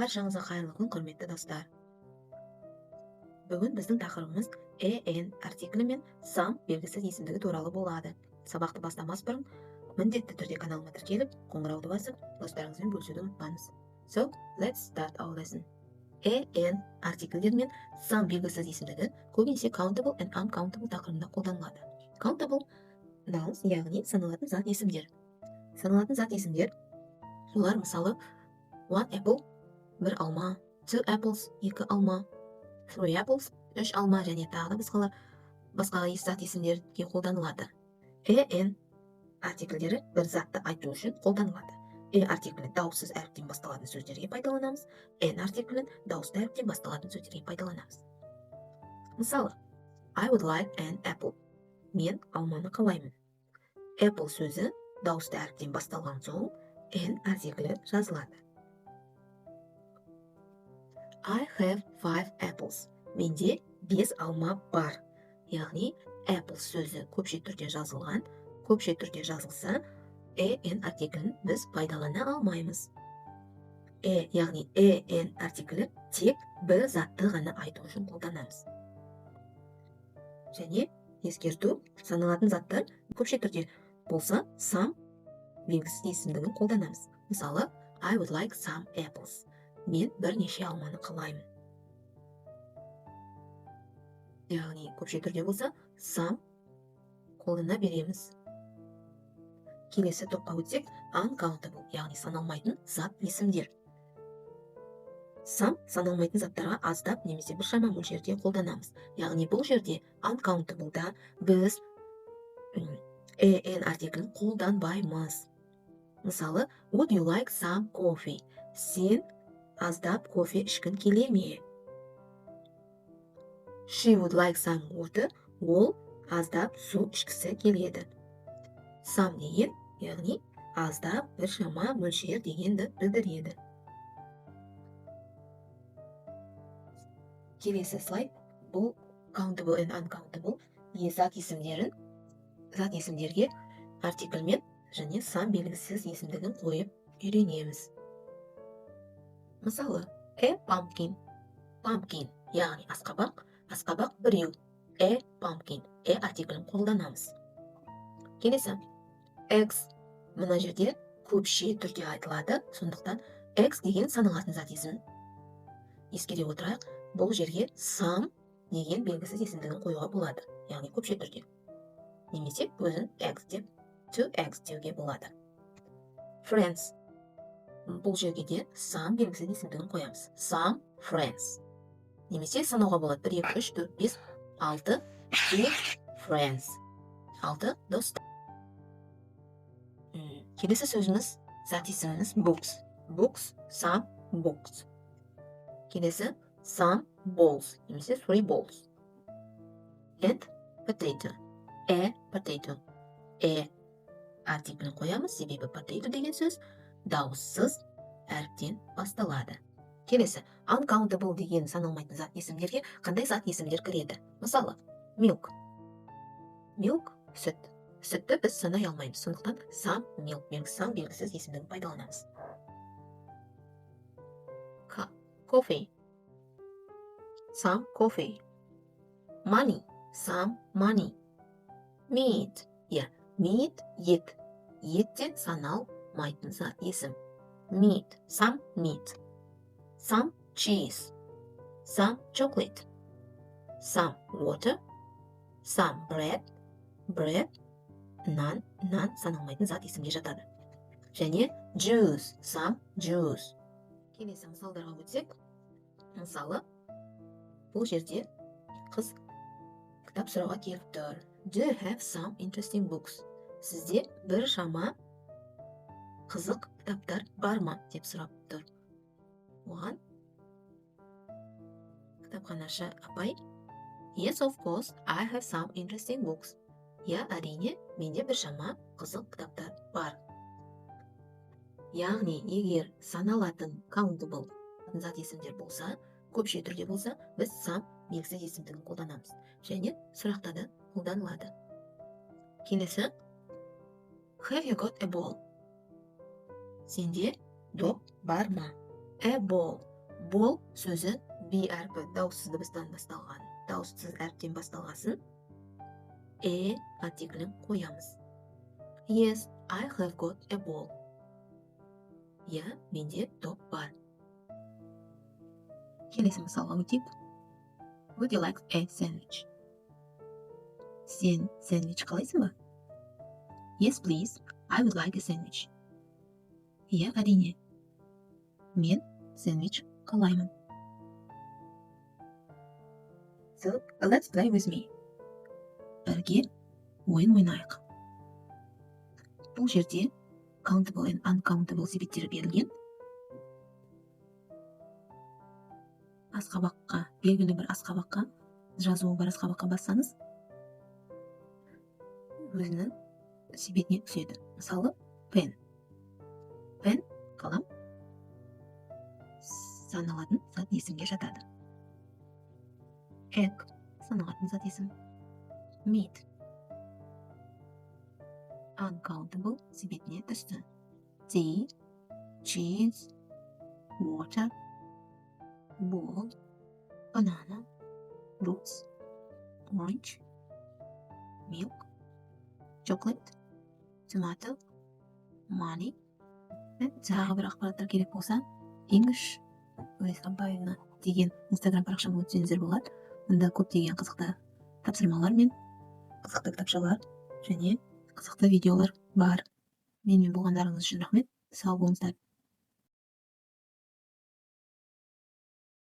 Баршаңызға қайырлы күн, құрметті достар. Бүгін біздің тақырыбымыз en артиклі мен some белгісіз есімдігі туралы болады. Сабақты бастамас бұрын міндетті түрде каналыма тіркеліп, қоңырауды басып, достарыңызбен бөлісуді ұмытпаңыз. So, let's start our lesson. En артиклдер мен some белгісіз есімдігі көбінесе countable and uncountable тақырыбында қолданылады. Countable nouns, яғни саналатын зат есімдер. Саналатын зат есімдер олар мысалы one apple, бір алма, two apples, екі алма, three apples, үш алма және тағы басқа зат есімдерге қолданылады. En артиклдері бір затты айту үшін қолданылады. Артиклі дауыссыз әріптен басталатын сөздерге пайдаланамыз. En артиклін дауысты әріптен басталатын сөздерге пайдаланамыз. Мысалы, I would like an apple. Мен алманы қалаймын. Apple сөзі дауысты әріптен басталған соң en артиклі жазылады. I have 5 apples. Менде 5 алма бар. Яғни, apple сөзі көпше түрде жазылған. Көпше түрде жазылса, en артиклін біз пайдалана алмаймыз. Яғни, en артиклі тек бір затты ғана айту үшін қолданамыз. Және ескерту, саналатын заттар көпше түрде болса, some белгісіз есімдігін қолданамыз. Мысалы, I would like some apples. Мен бірнеше алманы қалаймын. Яғни, көпше түрде болса, some қолдана береміз. Келесі топқа өтсек, uncountable, яғни саналмайтын зат есімдер. Some саналмайтын заттарға аздап немесе біршама мөлшерде қолданамыз. Яғни, бұл жерде uncountable-да біз en артиклін қолданбаймыз. Мысалы, would you like some coffee? Сен аздап кофе ішкін келе ме? She would like some water. Ол аздап су ішкісі келеді. Some деген, яғни аздап біршама мөлшер дегенді білдіреді. Келесі слайд, бұл countable and uncountable зат есімдерге артиклмен және some белгісіз есімдігін қойып үйренеміз. Мысалы, a pumpkin. Pumpkin, яғни асқабақ біреу. A pumpkin, артиклін қолданамыз. Келесі, eggs. Мына жерде көпше түрде айтылады, сондықтан eggs деген саналатын зат есім. Ескере отырайық, бұл жерге some деген белгісіз есімдігін қоюға болады, яғни көпше түрде. Немесе өзін eggs деп, two eggs деуге болады. Friends. Бұл жерге де some белгісіз есімдігін қоямыз. Some friends. Немесе санауға болады 1, 2, 3, 4, 5, 6, 7 friends. 6 достар. Келесі сөзіміз, зат есіміміз books. Books, some books. Келесі some balls, немесе 3 balls. And potato. Potato. Артиклін қоямыз, себебі potato деген сөз дауыссыз әріптен басталады. Келесі, uncountable деген саналмайтын зат есімдерге қандай зат есімдер кіреді? Мысалы, milk. Milk, сүт. Сүтті біз санай алмаймыз, сондықтан some milk, some белгісіз есімдігін пайдаланамыз. Coffee. Some coffee. Money. Some money. Meat. Meat, ет. Еттен саналмайтын зат есім. Meat, some meat. Some cheese. Some chocolate. Some water. Some bread. Naan саналмайтын зат есімге жатады. Және juice, some juice. Келесі мысалдарға өтсек, мысалы, бұл жерде қыз кітап сұрауға келіп тұр. Do you have some interesting books? Сізде бір шама қызық кітаптар бар ма? Деп сұрап тұр. Оған кітапханашы апай, Yes, of course, I have some interesting books. Әрине, менде бір шама қызық кітаптар бар. Яғни, егер саналатын countable зат есімдер болса, көпше түрде болса, біз some белгісіз есімдігін қолданамыз. Және сұрақта да қолданылады. Келесі, have you got a ball? Сенде доп бар ма? A ball. Бол сөзі B әрпі дауыссыз дыбыстан басталған, дауыссыз әріптен басталғасын артиклін қоямыз. Yes, I have got a ball. Я, менде топ бар. Келесі мысалға өтейік. Would you like a sandwich? Сен сэндвич қалайсың ба? Yes, please. I would like a sandwich. Иә, әрине. Мен сэндвич қалаймын. So, let's play with me. Бірге ойын ойнайық. Бұл жерде countable and uncountable себеттері берілген. Асқабаққа, белгілі бір асқабаққа, жазуы бар асқабаққа бассаңыз, өзінің себетіне түседі. Мысалы, pen. Pen, қалам, саналатын зат есімге жатады. Egg, саналатын зат есім. Meat. Uncountable себетіне түсті. Tea, cheese, water, ball, banana, fruits, orange, milk, chocolate, tomato, money. Тағы бір ақпараттар керек болса, English with Компайна деген Instagram парақшама өтсеңіздер болады. Мұнда көптеген қызықты тапсырмалар мен қызықты кітапшалар және қызықты видеолар бар. Менімен болғандарыңыз үшін рахмет. Сау болыңыздар.